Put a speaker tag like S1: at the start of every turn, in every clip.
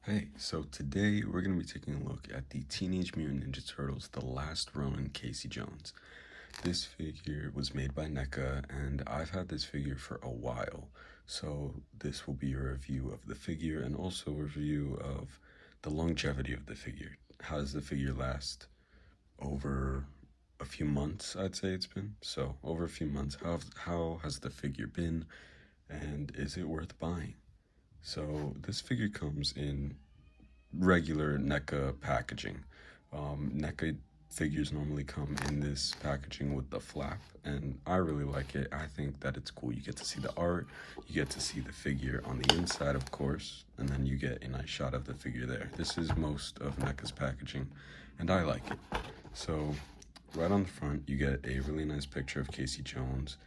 S1: Hey, so today we're going to be taking a look at the Teenage Mutant Ninja Turtles The Last Ronin Casey Jones. This figure was made by Neca, and I've had this figure for a while, so this will be a review of the figure and also a review of the longevity of the figure. How does the figure last? Over a few months, I'd say it's been. So, over a few months, how has the figure been, and is it worth buying? So this figure comes in regular NECA packaging. NECA figures normally come in this packaging with the flap, and I really like it. I think that it's cool. You get to see the art, you get to see the figure on the inside, of course, and then you get a nice shot of the figure there. This is most of NECA's packaging, and I like it. So, right on the front, you get a really nice picture of Casey Jones.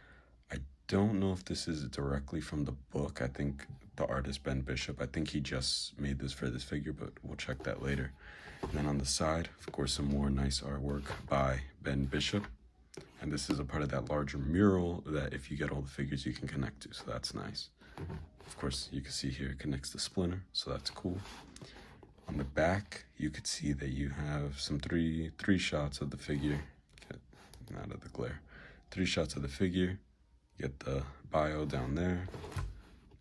S1: I don't know if this is directly from the book. I think the artist Ben Bishop, I think he just made this for this figure, but we'll check that later. And then on the side, of course, some more nice artwork by Ben Bishop. And this is a part of that larger mural that if you get all the figures you can connect to, so that's nice. Of course, you can see here it connects to Splinter, so that's cool. On the back, you could see that you have some three shots of the figure. Get out of the glare. 3 shots of the figure. You get the bio down there.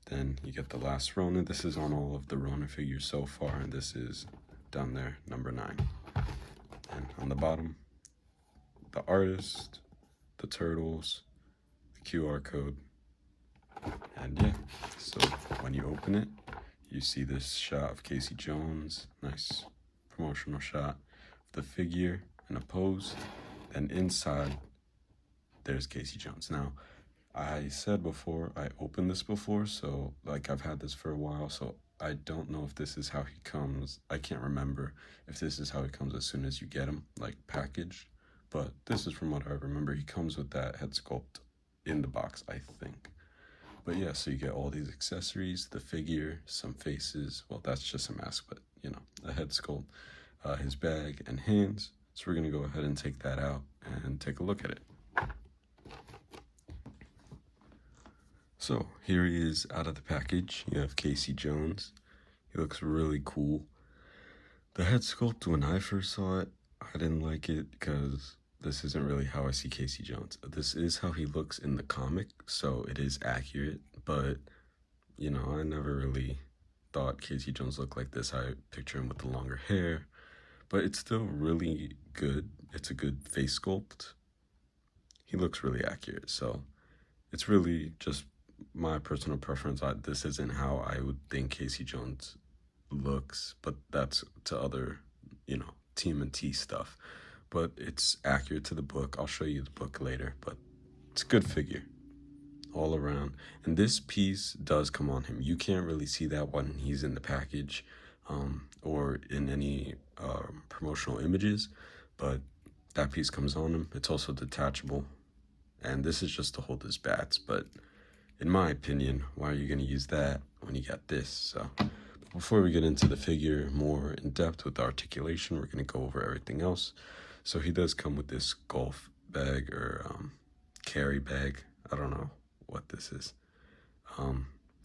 S1: Then you get the last Ronin. This is on all of the Ronin figures so far, and this is down there, number 9. And on the bottom, the artist, the turtles, the QR code. And yeah, so when you open it, you see this shot of Casey Jones, nice promotional shot of the figure in a pose. And inside, there's Casey Jones. Now, I said before, I opened this before, so like I've had this for a while, so I don't know if this is how he comes. I can't remember if this is how he comes as soon as you get him, like packaged. But this is from what I remember. He comes with that head sculpt in the box, I think. But yeah, so you get all these accessories, the figure, some faces. Well, that's just a mask, but you know, a head sculpt, his bag, and hands. So we're gonna go ahead and take that out and take a look at it. So here he is out of the package. You have Casey Jones. He looks really cool. The head sculpt, when I first saw it, I didn't like it because this isn't really how I see Casey Jones. This is how he looks in the comic, so it is accurate, but you know, I never really thought Casey Jones looked like this. I picture him with the longer hair, but it's still really good. It's a good face sculpt. He looks really accurate, so it's really just my personal preference. This isn't how I would think Casey Jones looks, but that's to other, you know, TMNT stuff. But it's accurate to the book. I'll show you the book later, but it's a good figure all around. And this piece does come on him. You can't really see that when he's in the package or in any promotional images, but that piece comes on him. It's also detachable, and this is just to hold his bats, but in my opinion, why are you going to use that when you got this? So before we get into the figure more in depth with the articulation, we're going to go over everything else. So he does come with this golf bag or carry bag. I don't know what this is.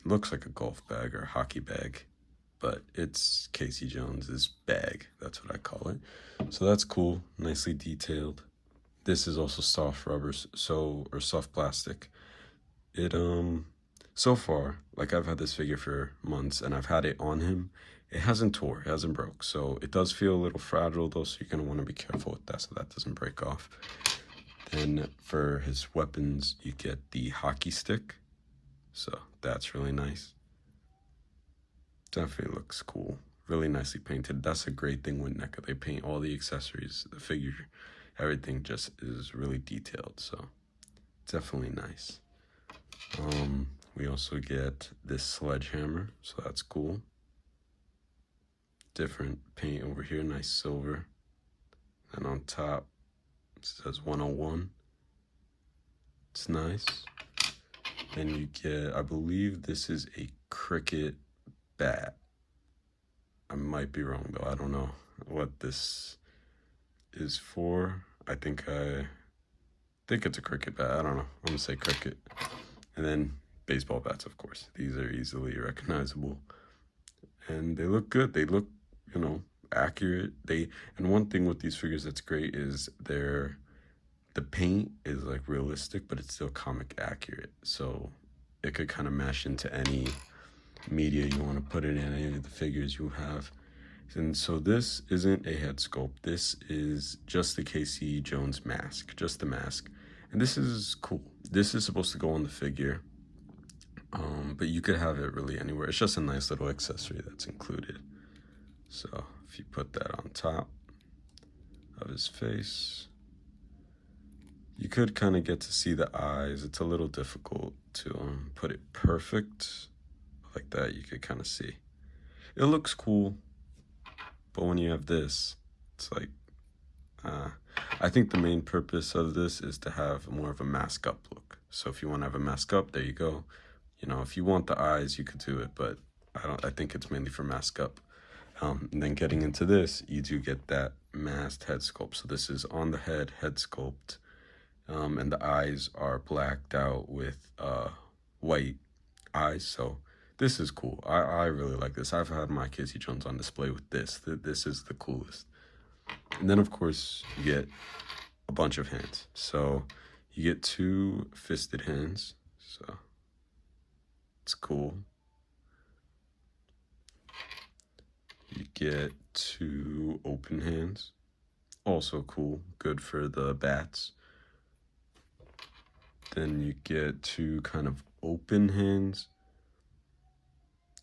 S1: Looks like a golf bag or hockey bag, but it's Casey Jones's bag. That's what I call it. So that's cool, nicely detailed. This is also soft rubber, or soft plastic. It so far, like I've had this figure for months and I've had it on him. It hasn't tore, it hasn't broke. So it does feel a little fragile though, so you're gonna want to be careful with that so that doesn't break off. Then for his weapons, you get the hockey stick. So that's really nice. Definitely looks cool. Really nicely painted. That's a great thing with NECA. They paint all the accessories, the figure, everything just is really detailed. So definitely nice. We also get this sledgehammer, so that's cool. Different paint over here, nice silver. And on top, it says 101. It's nice. Then you get, I believe this is a cricket bat. I might be wrong though, I don't know what this is for. I think it's a cricket bat, I don't know. I'm gonna say cricket. And then baseball bats, of course. These are easily recognizable. and they look good. They look, accurate. And one thing with these figures that's great is the paint is like realistic, but it's still comic accurate. So it could kind of mesh into any media you want to put it in, any of the figures you have. And so this isn't a head sculpt. This is just the Casey Jones mask, just the mask. And this is cool. This is supposed to go on the figure, but you could have it really anywhere. It's just a nice little accessory that's included. So if you put that on top of his face, you could kind of get to see the eyes. It's a little difficult to put it perfect like that. You could kind of see. It looks cool, but when you have this, it's like, I think the main purpose of this is to have more of a mask up look. So if you want to have a mask up, there you go. If you want the eyes, you could do it, but I think it's mainly for mask up. And then getting into this, you do get that masked head sculpt. So this is on the head sculpt. And the eyes are blacked out with white eyes. So this is cool. I really like this. I've had my Casey Jones on display with this. This is the coolest. And then, of course, you get a bunch of hands. So you get 2 fisted hands. So it's cool. You get 2 open hands. Also cool. Good for the bats. Then you get 2 kind of open hands.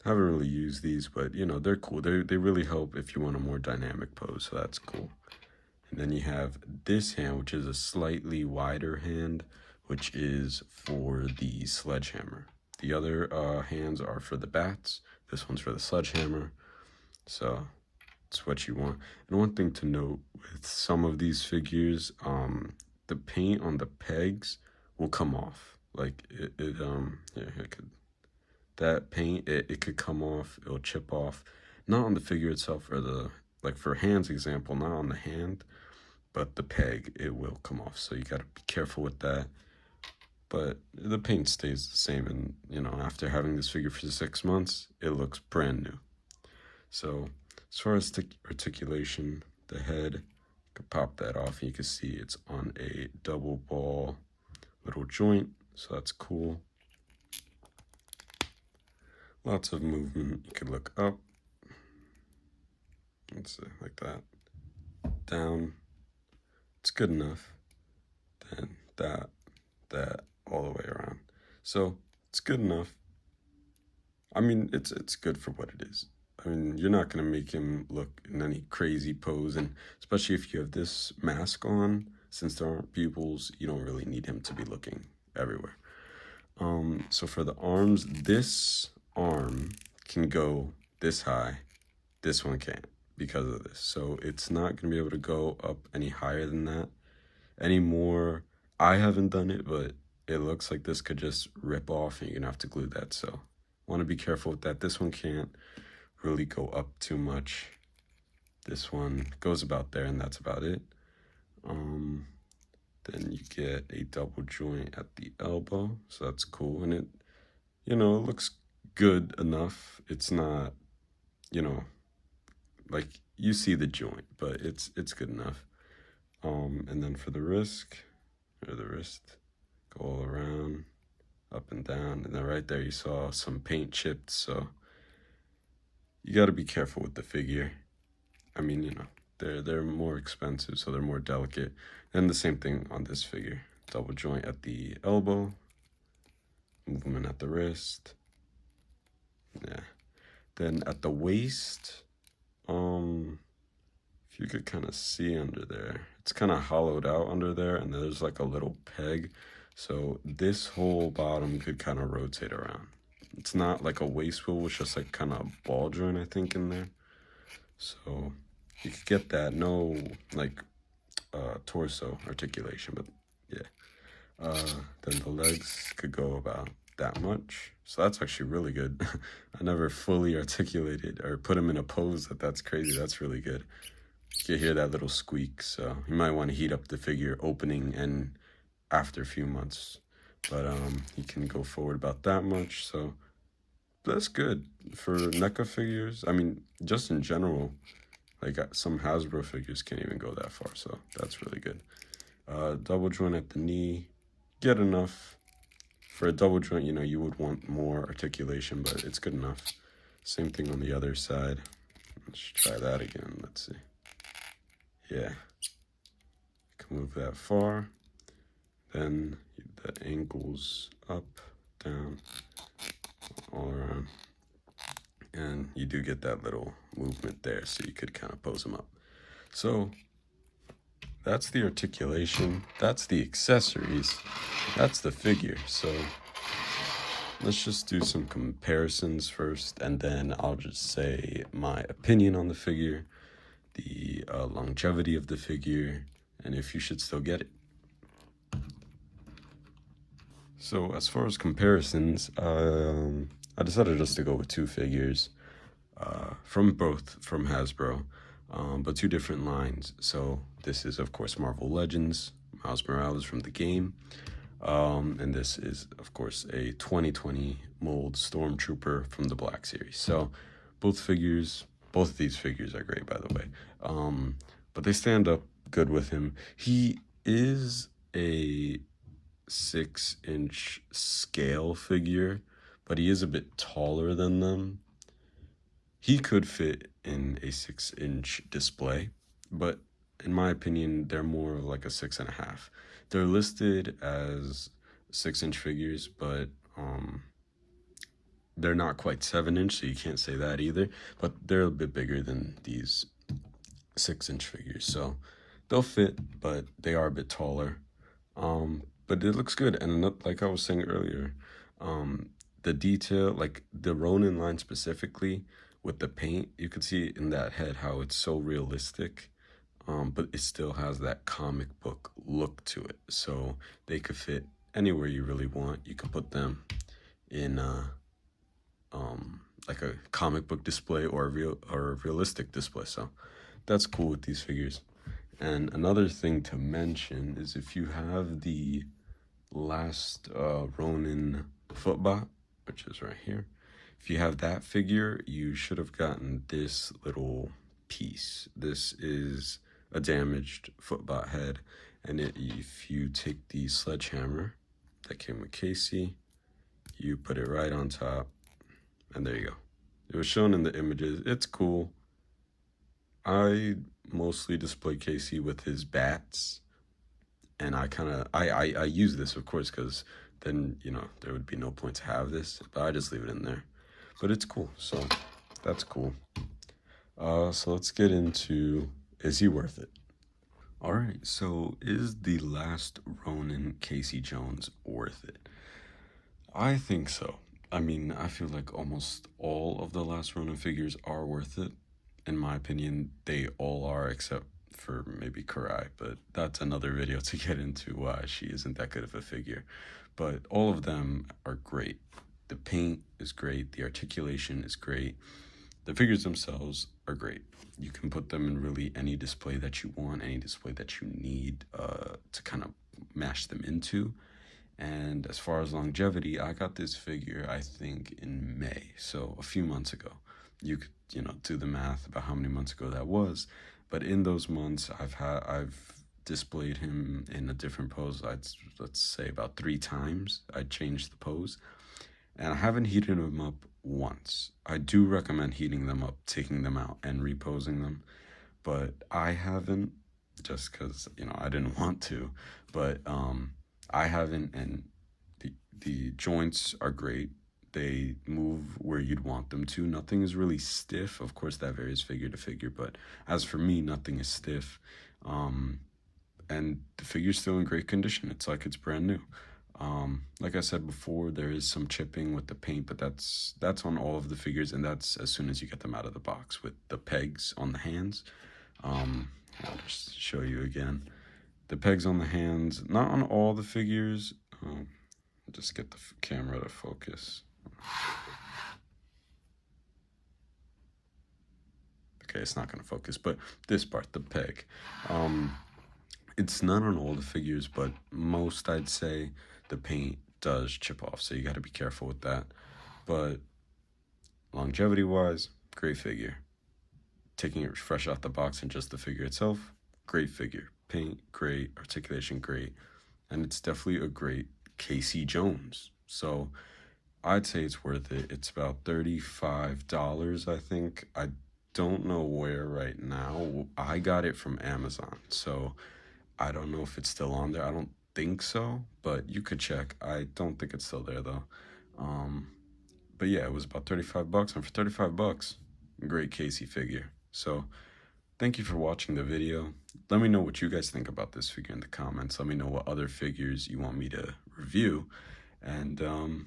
S1: I haven't really used these, but they're cool. They really help if you want a more dynamic pose, so that's cool. And then you have this hand, which is a slightly wider hand, which is for the sledgehammer. The other hands are for the bats. This one's for the sledgehammer. So it's what you want. And one thing to note with some of these figures, the paint on the pegs will come off. Like that paint, it could come off, it'll chip off. Not on the figure itself, or like for hands example, not on the hand, but the peg, it will come off. So you gotta be careful with that. But the paint stays the same, and after having this figure for 6 months, it looks brand new. So as far as articulation, the head, you can pop that off and you can see it's on a double ball little joint, so that's cool. Lots of movement. You could look up, let's see, like that, down, it's good enough, then that all the way around. So it's good enough. I mean, it's good for what it is. I mean, you're not going to make him look in any crazy pose, and especially if you have this mask on, since there aren't pupils, you don't really need him to be looking everywhere. So for the arms, this arm can go this high, this one can't because of this. So it's not going to be able to go up any higher than that anymore. I haven't done it, but it looks like this could just rip off and you're going to have to glue that. So want to be careful with that. This one can't really go up too much. This one goes about there, and that's about it. Then you get a double joint at the elbow, so that's cool. And it looks good enough. It's not, like you see the joint, but it's good enough. And then for the wrist, go all around, up and down, and then right there you saw some paint chipped, so you got to be careful with the figure. I mean, they're more expensive, so they're more delicate. And the same thing on this figure. Double joint at the elbow, movement at the wrist. Yeah. Then at the waist, if you could kind of see under there, it's kind of hollowed out under there, and there's like a little peg. So this whole bottom could kind of rotate around. It's not like a waist wheel, it's just like kind of a ball joint, I think, in there. So you could get that, no like torso articulation, but yeah. Then the legs could go about that much. So that's actually really good. I never fully articulated or put him in a pose that's crazy. That's really good. You can hear that little squeak, so you might want to heat up the figure opening and after a few months. But he can go forward about that much, so that's good for NECA figures. I mean, just in general, like some Hasbro figures can't even go that far, so that's really good. Double joint at the knee, get enough. For a double joint, you know, you would want more articulation, but it's good enough. Same thing on the other side. Let's try that again. Let's see. Yeah, can move that far. Then the ankles up, down, all around. And you do get that little movement there, so you could kind of pose them up. So that's the articulation, that's the accessories, that's the figure. So let's just do some comparisons first, and then I'll just say my opinion on the figure, the longevity of the figure, and if you should still get it. So as far as comparisons, I decided just to go with two figures from Hasbro, but two different lines. So this is, of course, Marvel Legends, Miles Morales from the game. And this is, of course, a 2020 mold Stormtrooper from the Black Series. So both of these figures are great, by the way. But they stand up good with him. He is a 6-inch scale figure, but he is a bit taller than them. He could fit in a 6-inch display, but in my opinion, they're more of like a 6.5. They're listed as 6-inch figures, but they're not quite 7-inch, so you can't say that either. But they're a bit bigger than these 6-inch figures, so they'll fit, but they are a bit taller. But it looks good, and like I was saying earlier, the detail, like the Ronin line specifically, with the paint, you could see in that head how it's so realistic, but it still has that comic book look to it. So they could fit anywhere you really want. You could put them in like a comic book display or a realistic display. So that's cool with these figures. And another thing to mention is if you have the last Ronin footbot, which is right here, if you have that figure, you should have gotten this little piece. This is a damaged footbot head, and if you take the sledgehammer that came with Casey, you put it right on top, and there you go. It was shown in the images. It's cool. I mostly display Casey with his bats, and I use this, of course, because then, you know, there would be no point to have this, but I just leave it in there. But it's cool, so that's cool. So let's get into, is he worth it? All right, so is the last Ronin Casey Jones worth it? I think so. I mean, I feel like almost all of the last Ronin figures are worth it. In my opinion, they all are, except for maybe Karai, but that's another video to get into why she isn't that good of a figure. But all of them are great. The paint is great, the articulation is great, the figures themselves are great. You can put them in really any display that you want, any display that you need to kind of mash them into. And as far as longevity, I got this figure, I think, in May, so a few months ago. You could, you know, do the math about how many months ago that was. But in those months, I've displayed him in a different pose. Let's say about 3 times. I changed the pose, and I haven't heated them up once. I do recommend heating them up, taking them out, and reposing them, but I haven't, just because, you know, I didn't want to. But I haven't, and the joints are great. They move where you'd want them to. Nothing is really stiff. Of course, that varies figure to figure, but as for me, nothing is stiff. And the figure's still in great condition. It's like it's brand new. Like I said before, there is some chipping with the paint, but that's on all of the figures, and that's as soon as you get them out of the box with the pegs on the hands. I'll just show you again. The pegs on the hands, not on all the figures. Just get the camera to focus. Okay, it's not going to focus, but this part, the peg. It's not on all the figures, but most, I'd say, the paint does chip off, so you got to be careful with that. But Longevity wise, great figure. Taking it fresh out the box and just the figure itself, great figure. Paint, great. Articulation, great. And it's definitely a great Casey Jones. So I'd say it's worth it. It's about $35, I think. I don't know where right now. I got it from Amazon, so I don't know if it's still on there. I don't think so, but you could check. I don't think it's still there though. Um, but yeah, it was about 35 bucks, and for 35 bucks, great Casey figure. So thank you for watching the video. Let me know what you guys think about this figure in the comments. Let me know what other figures you want me to review. And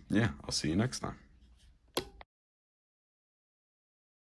S1: yeah, I'll see you next time.